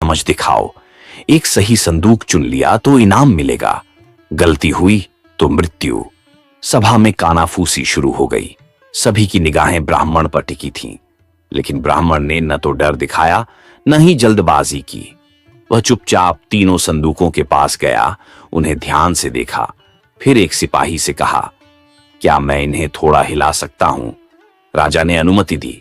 समझ दिखाओ। एक सही संदूक चुन लिया तो इनाम मिलेगा, गलती हुई तो मृत्यु। सभा में कानाफूसी शुरू हो गई। सभी की निगाहें ब्राह्मण पर टिकी थीं, लेकिन ब्राह्मण ने न तो डर दिखाया न ही जल्दबाजी की। वह चुपचाप तीनों संदूकों के पास गया, उन्हें ध्यान से देखा, फिर एक सिपाही से कहा, क्या मैं इन्हें थोड़ा हिला सकता हूं? राजा ने अनुमति दी।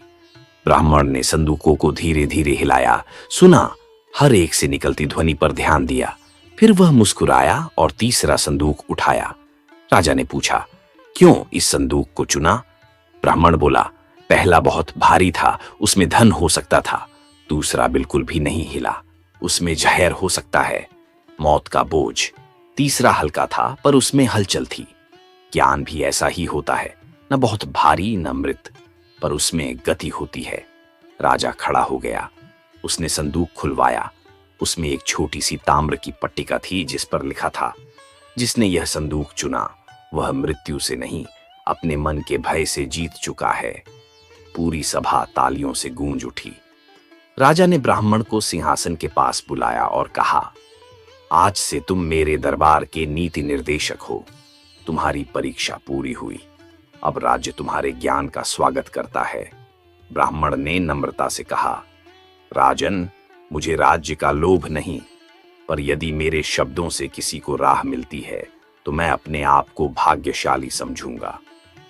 ब्राह्मण ने संदूकों को धीरे धीरे हिलाया, सुना, हर एक से निकलती ध्वनि पर ध्यान दिया। फिर वह मुस्कुराया और तीसरा संदूक उठाया। राजा ने पूछा, क्यों इस संदूक को चुना? ब्राह्मण बोला, पहला बहुत भारी था, उसमें धन हो सकता था। दूसरा बिल्कुल भी नहीं हिला, उसमें जहर हो सकता है, मौत का बोझ। तीसरा हल्का था पर उसमें हलचल थी। ज्ञान भी ऐसा ही होता है, न बहुत भारी न मृत, पर उसमें गति होती है। राजा खड़ा हो गया। उसने संदूक खुलवाया। उसमें एक छोटी सी ताम्र की पट्टिका थी जिस पर लिखा था, जिसने यह संदूक चुना वह मृत्यु से नहीं, अपने मन के भय से जीत चुका है। पूरी सभा तालियों से गूंज उठी। राजा ने ब्राह्मण को सिंहासन के पास बुलाया और कहा, आज से तुम मेरे दरबार के नीति निर्देशक हो। तुम्हारी परीक्षा पूरी हुई, अब राज्य तुम्हारे ज्ञान का स्वागत करता है। ब्राह्मण ने नम्रता से कहा, राजन, मुझे राज्य का लोभ नहीं, पर यदि मेरे शब्दों से किसी को राह मिलती है तो मैं अपने आप को भाग्यशाली समझूंगा।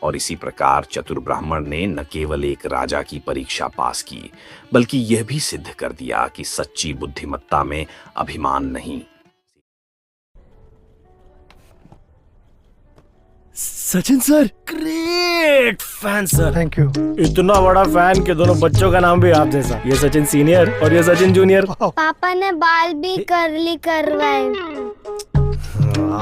और इसी प्रकार चतुर ब्राह्मण ने न केवल एक राजा की परीक्षा पास की, बल्कि यह भी सिद्ध कर दिया कि सच्ची बुद्धिमत्ता में अभिमान नहीं। Sachin sir, great fan sir. Thank you. इतना बड़ा फैन कि दोनों बच्चों का नाम भी आप जैसा। ये सचिन सीनियर और ये सचिन जूनियर। पापा ने बाल भी कर्ली करवाए।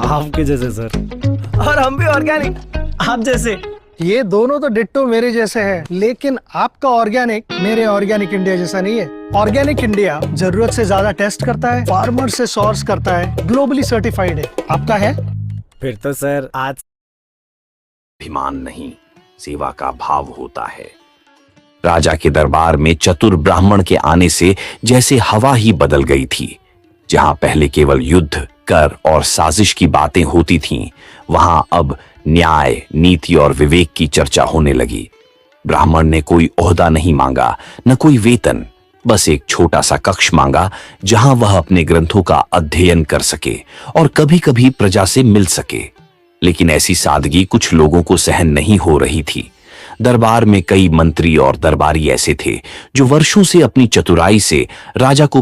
आपके जैसे सर। और हम भी ऑर्गेनिक, आप जैसे। ये दोनों तो डिट्टो मेरे जैसे हैं, लेकिन आपका ऑर्गेनिक मेरे ऑर्गेनिक इंडिया जैसा नहीं है। ऑर्गेनिक इंडिया जरूरत से ज्यादा टेस्ट करता है, फार्मर से सोर्स करता है, ग्लोबली सर्टिफाइड है। आपका है? फिर तो सर आज अभिमान नहीं, सेवा का भाव होता है। राजा के दरबार में चतुर ब्राह्मण के आने से जैसे हवा ही बदल गई थी। जहां पहले केवल युद्ध, कर और साजिश की बातें होती थीं, वहां अब न्याय, नीति और विवेक की चर्चा होने लगी। ब्राह्मण ने कोई ओहदा नहीं मांगा, न कोई वेतन, बस एक छोटा सा कक्ष मांगा जहां वह अपने ग्रंथों का अध्ययन कर सके और कभी कभी प्रजा से मिल सके। लेकिन ऐसी सादगी कुछ लोगों को सहन नहीं हो रही थी। दरबार में कई मंत्री और दरबारी ऐसे थे जो वर्षों से अपनी चतुराई से राजा को